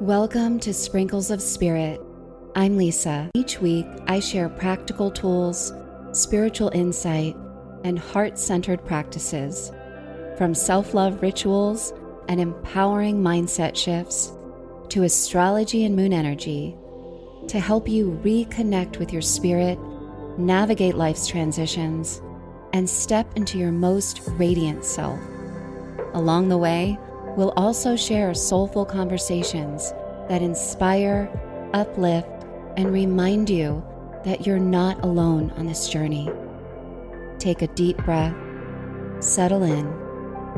Welcome to Sprinkles of Spirit. I'm Lisa. Each week, I share practical tools, spiritual insight, and heart-centered practices, from self-love rituals and empowering mindset shifts to astrology and moon energy, to help you reconnect with your spirit, navigate life's transitions, and step into your most radiant self. Along the way, we'll also share soulful conversations that inspire, uplift, and remind you that you're not alone on this journey. Take a deep breath, settle in,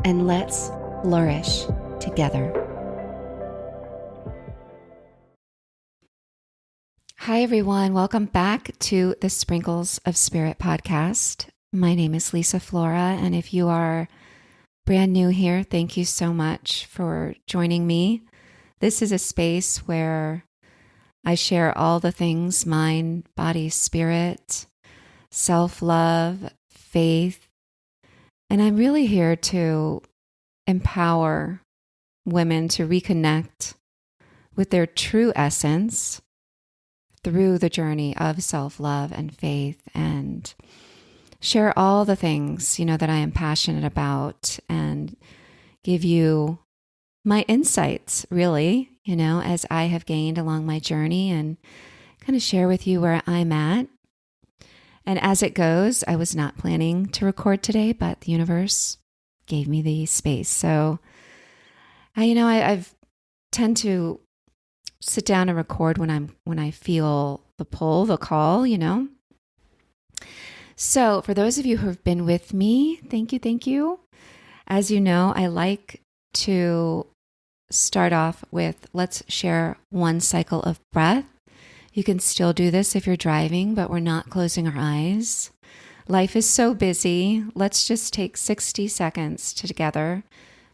and let's flourish together. Hi, everyone. Welcome back to the Sprinkles of Spirit podcast. My name is Lisa Flora, and if you are brand new here, thank you so much for joining me. This is a space where I share all the things mind, body, spirit, self-love, faith, and I'm really here to empower women to reconnect with their true essence through the journey of self-love and faith, and share all the things, that I am passionate about, and give you my insights, really, as I have gained along my journey, and kind of share with you where I'm at. And as it goes, I was not planning to record today, but the universe gave me the space. So, I've tend to sit down and record when I feel the pull, the call, So for those of you who have been with me, thank you, thank you. As you know, I like to start off with, let's share one cycle of breath. You can still do this if you're driving, but we're not closing our eyes. Life is so busy. Let's just take 60 seconds together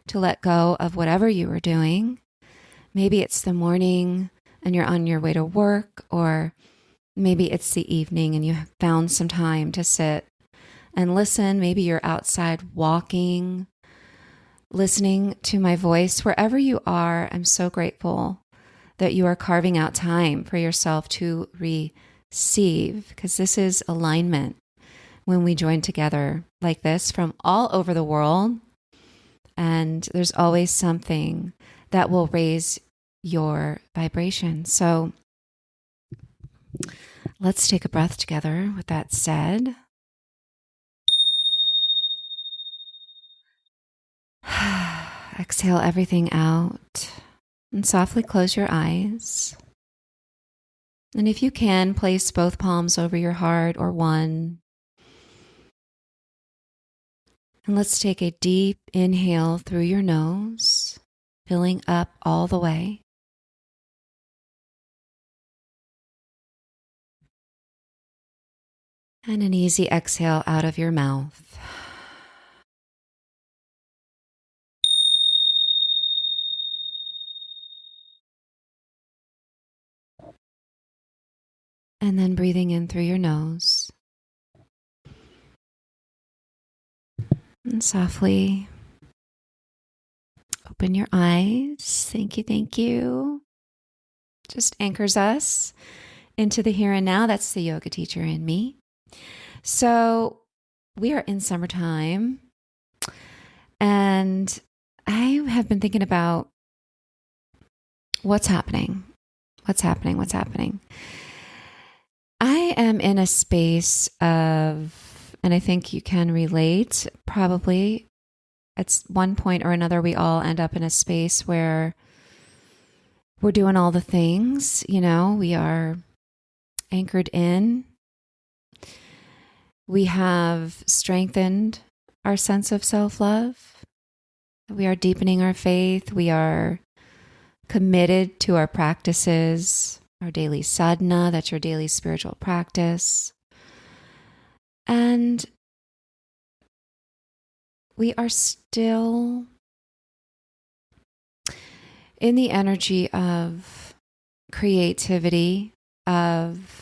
to let go of whatever you were doing. Maybe it's the morning and you're on your way to work, or maybe it's the evening and you have found some time to sit and listen. Maybe you're outside walking, listening to my voice. Wherever you are, I'm so grateful that you are carving out time for yourself to receive, because this is alignment when we join together like this from all over the world. And there's always something that will raise your vibration. So let's take a breath together. With that said, exhale everything out and softly close your eyes. And if you can, place both palms over your heart or one. And let's take a deep inhale through your nose, filling up all the way. And an easy exhale out of your mouth. And then breathing in through your nose. And softly open your eyes. Thank you, thank you. Just anchors us into the here and now. That's the yoga teacher in me. So we are in summertime, and I have been thinking about what's happening. I am in a space of, and I think you can relate, probably at one point or another, we all end up in a space where we're doing all the things, we are anchored in. We have strengthened our sense of self-love. We are deepening our faith. We are committed to our practices, our daily sadhana, that's your daily spiritual practice. And we are still in the energy of creativity, of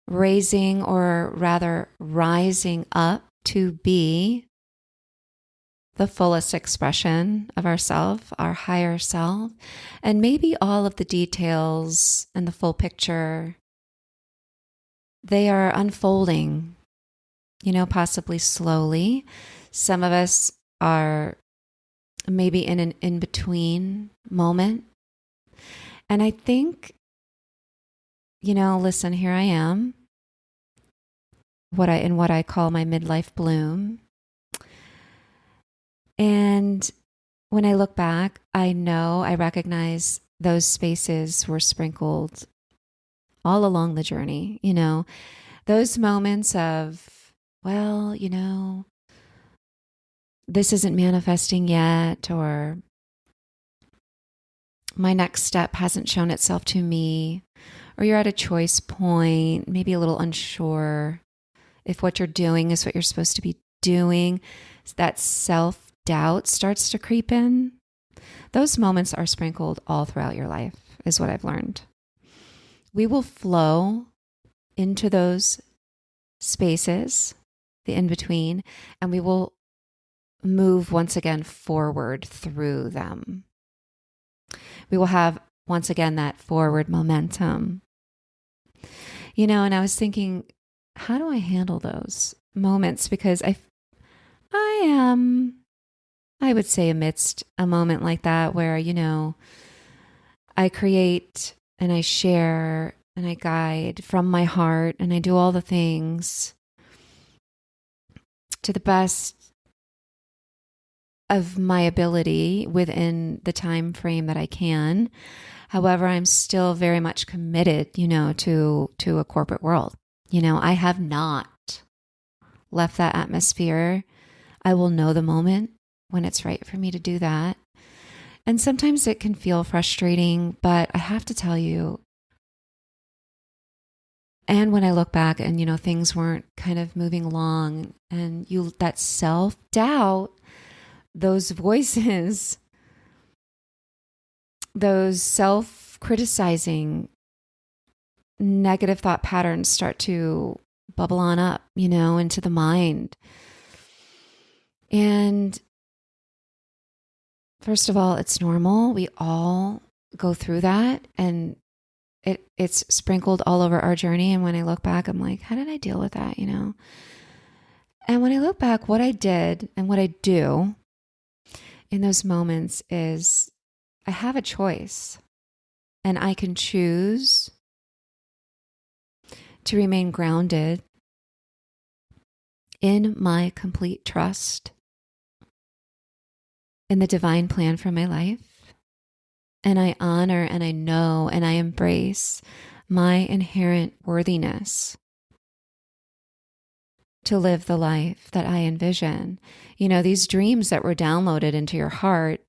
raising, or rather rising up to be the fullest expression of ourself, our higher self, and maybe all of the details and the full picture, they are unfolding, possibly slowly. Some of us are maybe in an in-between moment. And I think, listen, here I am, in what I call my midlife bloom. And when I look back, I recognize those spaces were sprinkled all along the journey, those moments of, well, this isn't manifesting yet, or my next step hasn't shown itself to me, or you're at a choice point, maybe a little unsure if what you're doing is what you're supposed to be doing. That self-doubt starts to creep in. Those moments are sprinkled all throughout your life, is what I've learned. We will flow into those spaces, the in-between, and we will move once again forward through them. We will have once again that forward momentum. And I was thinking, how do I handle those moments? Because I am, I would say, amidst a moment like that where, I create and I share and I guide from my heart and I do all the things to the best of my ability within the time frame that I can. However, I'm still very much committed, to a corporate world. I have not left that atmosphere. I will know the moment when it's right for me to do that. And sometimes it can feel frustrating, but I have to tell you, and when I look back and, things weren't kind of moving along and that self-doubt, those voices, those self-criticizing negative thought patterns start to bubble on up, into the mind. And first of all, it's normal. We all go through that, and it's sprinkled all over our journey. And when I look back, I'm like, how did I deal with that, And when I look back, what I did and what I do in those moments is I have a choice, and I can choose to remain grounded in my complete trust in the divine plan for my life. And I honor and I know and I embrace my inherent worthiness to live the life that I envision. These dreams that were downloaded into your heart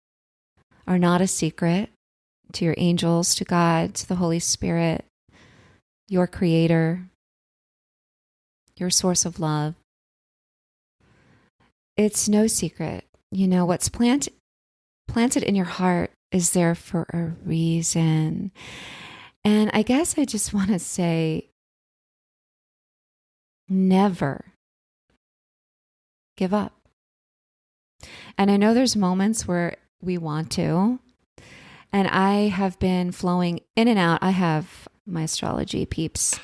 are not a secret to your angels, to God, to the Holy Spirit, your creator, your source of love. It's no secret. What's planted in your heart is there for a reason. And I guess I just want to say, never give up. And I know there's moments where we want to, and I have been flowing in and out. I have my astrology peeps.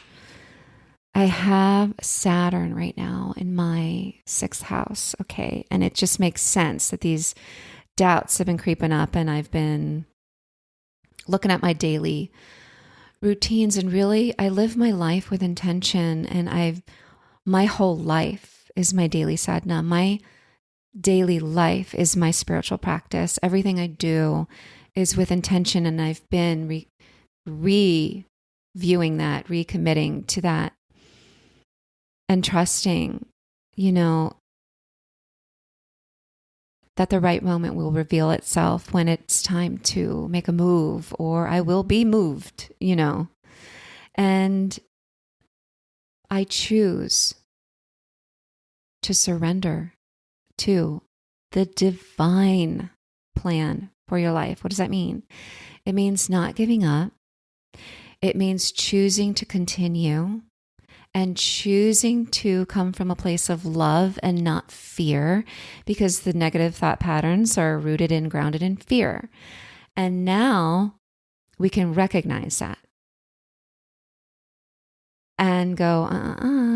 I have Saturn right now in my 6th house. Okay. And it just makes sense that these doubts have been creeping up, and I've been looking at my daily routines, and really I live my life with intention, and my whole life is my daily sadhana. My daily life is my spiritual practice. Everything I do is with intention, and I've been reviewing that, recommitting to that, and trusting, that the right moment will reveal itself when it's time to make a move, or I will be moved, and I choose to surrender to the divine plan for your life. What does that mean? It means not giving up. It means choosing to continue and choosing to come from a place of love and not fear, because the negative thought patterns are rooted and grounded in fear. And now we can recognize that and go,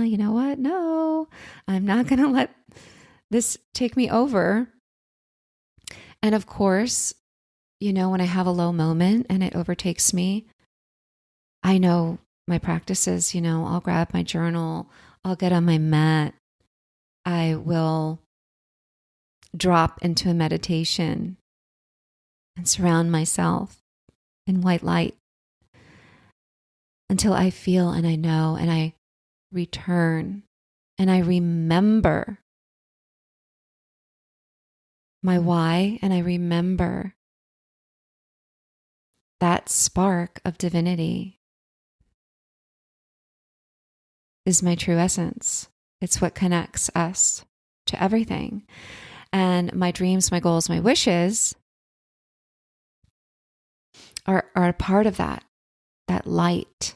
you know what? No, I'm not going to let this take me over. And of course, when I have a low moment and it overtakes me, I know my practices, I'll grab my journal, I'll get on my mat, I will drop into a meditation and surround myself in white light until I feel and I know and I return and I remember my why and I remember that spark of divinity is my true essence. It's what connects us to everything. And my dreams, my goals, my wishes are a part of that light.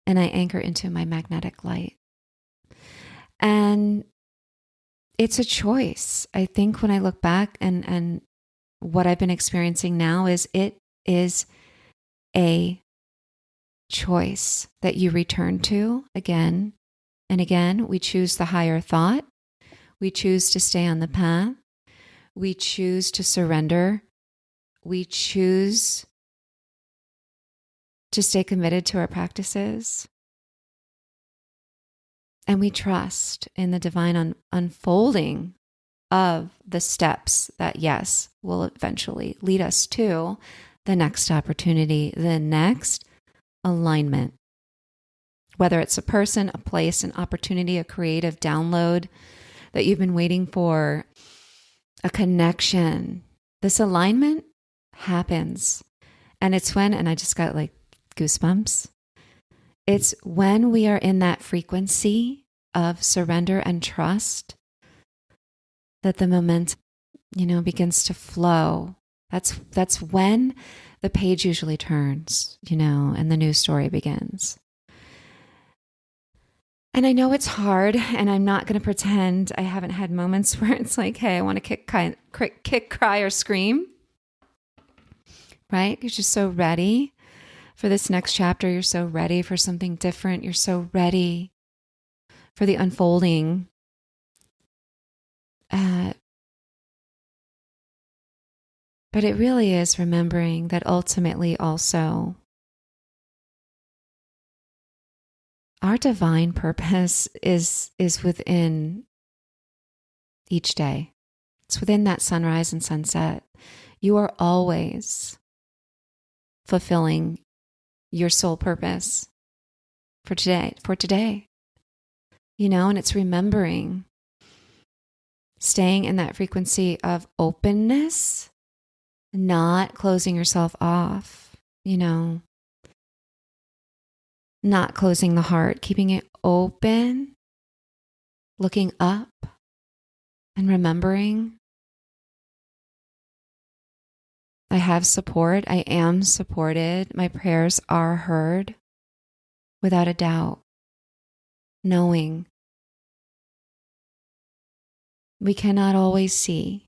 And I anchor into my magnetic light. And it's a choice. I think when I look back and what I've been experiencing now is it is a choice that you return to again and again. We choose the higher thought. We choose to stay on the path. We choose to surrender. We choose to stay committed to our practices. And we trust in the divine unfolding of the steps that, yes, will eventually lead us to the next opportunity, the next alignment. Whether it's a person, a place, an opportunity, a creative download that you've been waiting for, a connection. This alignment happens. And it's when, and I just got like goosebumps, it's when we are in that frequency of surrender and trust that the momentum, begins to flow. That's when the page usually turns, and the new story begins. And I know it's hard, and I'm not going to pretend I haven't had moments where it's like, hey, I want to kick, cry, or scream, right? You're just so ready for this next chapter. You're so ready for something different. You're so ready for the unfolding. But it really is remembering that ultimately also our divine purpose is within each day. It's within that sunrise and sunset. You are always fulfilling your soul purpose for today. And it's remembering, staying in that frequency of openness, not closing yourself off, not closing the heart, keeping it open, looking up and remembering I have support. I am supported. My prayers are heard without a doubt, knowing we cannot always see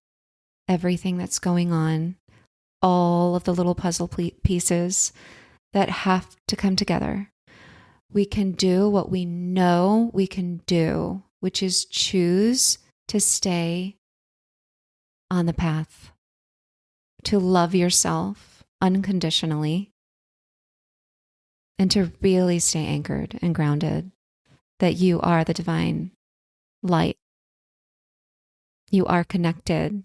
everything that's going on, all of the little puzzle pieces that have to come together. We can do what we know we can do, which is choose to stay on the path, to love yourself unconditionally, and to really stay anchored and grounded that you are the divine light. You are connected.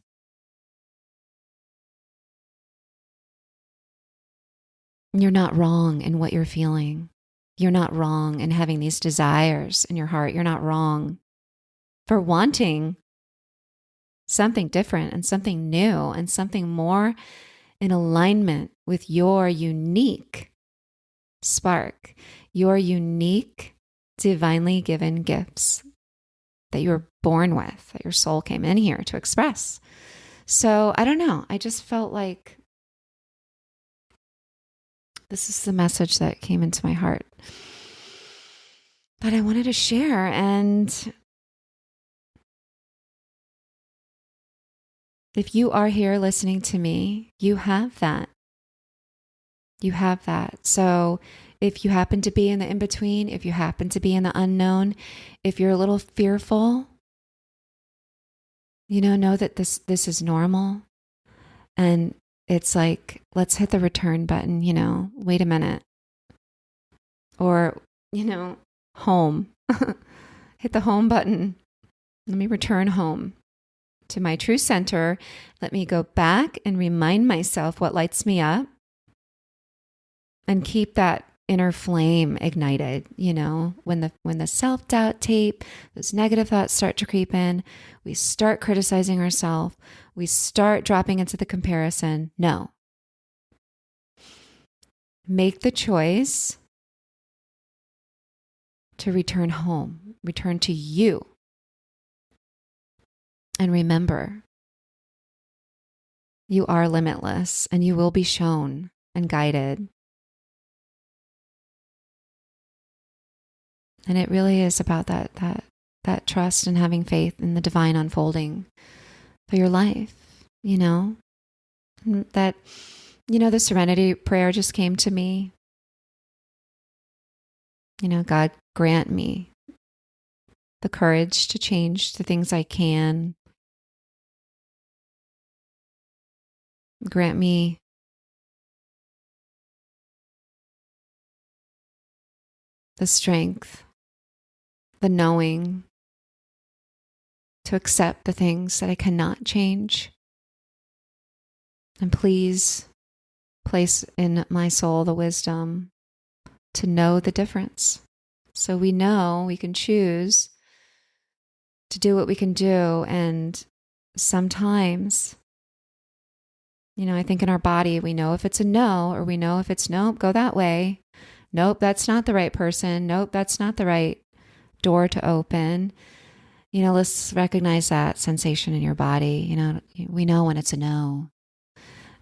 You're not wrong in what you're feeling. You're not wrong in having these desires in your heart. You're not wrong for wanting something different and something new and something more in alignment with your unique spark, your unique divinely given gifts that you were born with, that your soul came in here to express. So I don't know. I just felt like this is the message that came into my heart. But I wanted to share, and if you are here listening to me, you have that. You have that. So if you happen to be in the in-between, if you happen to be in the unknown, if you're a little fearful, know that this is normal. And it's like, let's hit the return button, wait a minute. Or, home. Hit the home button. Let me return home to my true center. Let me go back and remind myself what lights me up and keep that inner flame ignited. When the self-doubt tape, those negative thoughts start to creep in, we start criticizing ourselves, we start dropping into the comparison. No. Make the choice to return home, return to you. And remember, you are limitless and you will be shown and guided. And it really is about that trust and having faith in the divine unfolding for your life, That, the serenity prayer just came to me. God, grant me the courage to change the things I can. Grant me the strength, the knowing to accept the things that I cannot change. And please place in my soul the wisdom to know the difference. So we know we can choose to do what we can do. And sometimes, I think in our body, we know if it's a no, or we know if it's nope, go that way. Nope, that's not the right person. Nope, that's not the right door to open. Let's recognize that sensation in your body. We know when it's a no.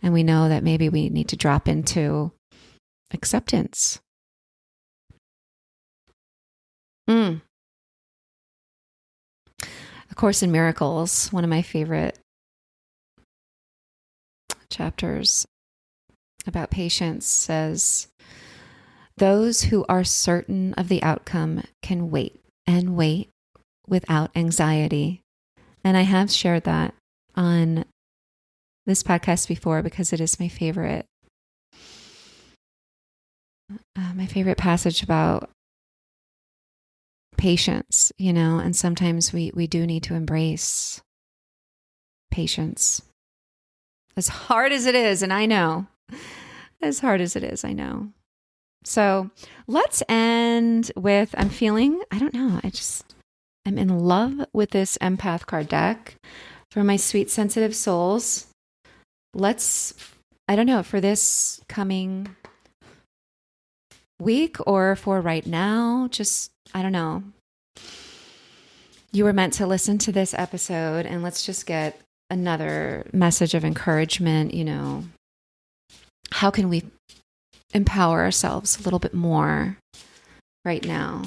And we know that maybe we need to drop into acceptance. A Course in Miracles, one of my favorite chapters about patience, says, those who are certain of the outcome can wait and wait without anxiety. And I have shared that on this podcast before because it is my favorite passage about patience, and sometimes we do need to embrace patience. As hard as it is, and I know, as hard as it is, I know. So let's end with, I'm in love with this empath card deck for my sweet, sensitive souls. For this coming week or for right now, you were meant to listen to this episode, and let's just get another message of encouragement. How can we empower ourselves a little bit more right now?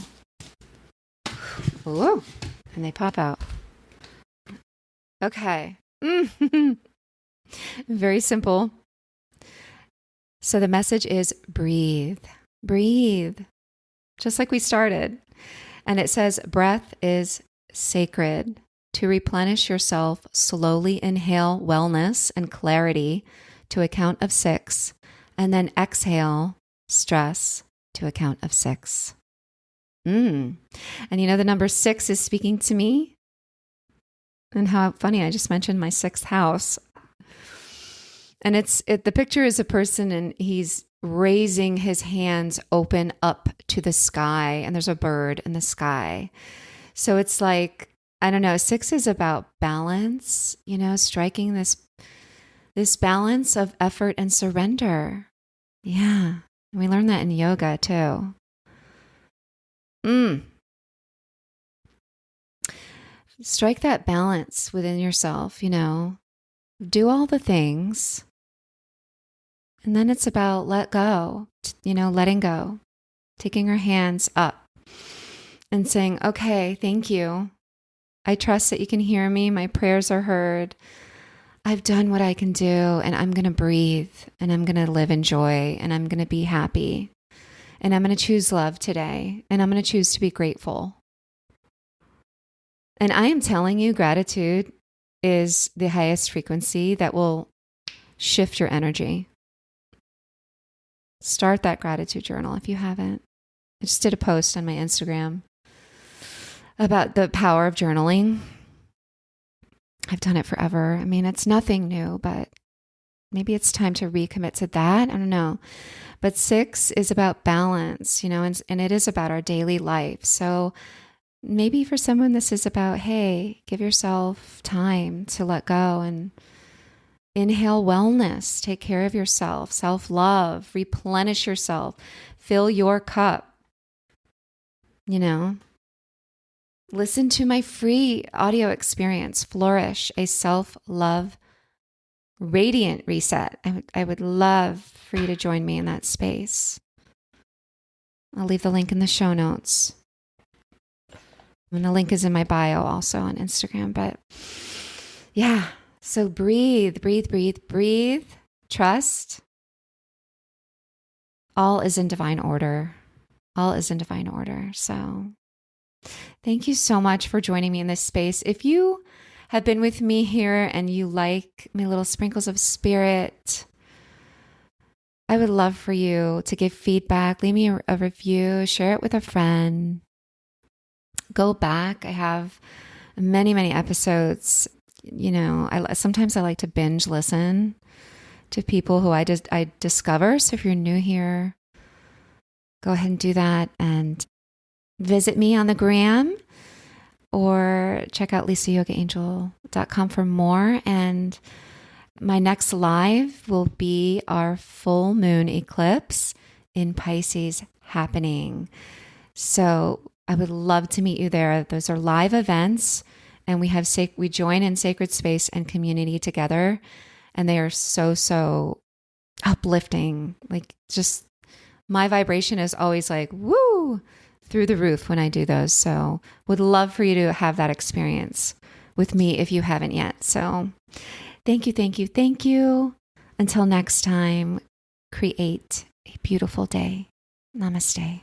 Whoa, and they pop out. Okay. Very simple. So the message is breathe. Breathe. Just like we started. And it says, breath is sacred. To replenish yourself, slowly inhale wellness and clarity to a count of 6, and then exhale stress to a count of 6. And the number 6 is speaking to me. And how funny, I just mentioned my 6th house. And the picture is a person, and he's raising his hands open up to the sky, and there's a bird in the sky. So it's like, I don't know, 6 is about balance, striking this balance of effort and surrender. Yeah. And we learn that in yoga too. Strike that balance within yourself, do all the things. And then it's about letting go, taking our hands up and saying, okay, thank you. I trust that you can hear me. My prayers are heard. I've done what I can do, and I'm going to breathe, and I'm going to live in joy, and I'm going to be happy, and I'm going to choose love today, and I'm going to choose to be grateful. And I am telling you, gratitude is the highest frequency that will shift your energy. Start that gratitude journal if you haven't. I just did a post on my Instagram about the power of journaling. I've done it forever. I mean, it's nothing new, but maybe it's time to recommit to that. I don't know. But 6 is about balance, and it is about our daily life. So maybe for someone, this is about, hey, give yourself time to let go and inhale wellness, take care of yourself, self-love, replenish yourself, fill your cup, Listen to my free audio experience, Flourish, a self-love radiant reset. I would love for you to join me in that space. I'll leave the link in the show notes. And the link is in my bio also on Instagram. But yeah, so breathe. Trust. All is in divine order. So thank you so much for joining me in this space. If you have been with me here and you like my little sprinkles of spirit, I would love for you to give feedback, leave me a review, share it with a friend. Go back. I have many, many episodes. Sometimes I like to binge listen to people who I discover. So if you're new here, go ahead and do that and visit me on the gram or check out lisayogaangel.com for more. And my next live will be our full moon eclipse in Pisces happening. So I would love to meet you there. Those are live events, and we join in sacred space and community together, and they are so uplifting. Like, just my vibration is always like, woo, through the roof when I do those. So would love for you to have that experience with me if you haven't yet. So thank you. Until next time, create a beautiful day. Namaste.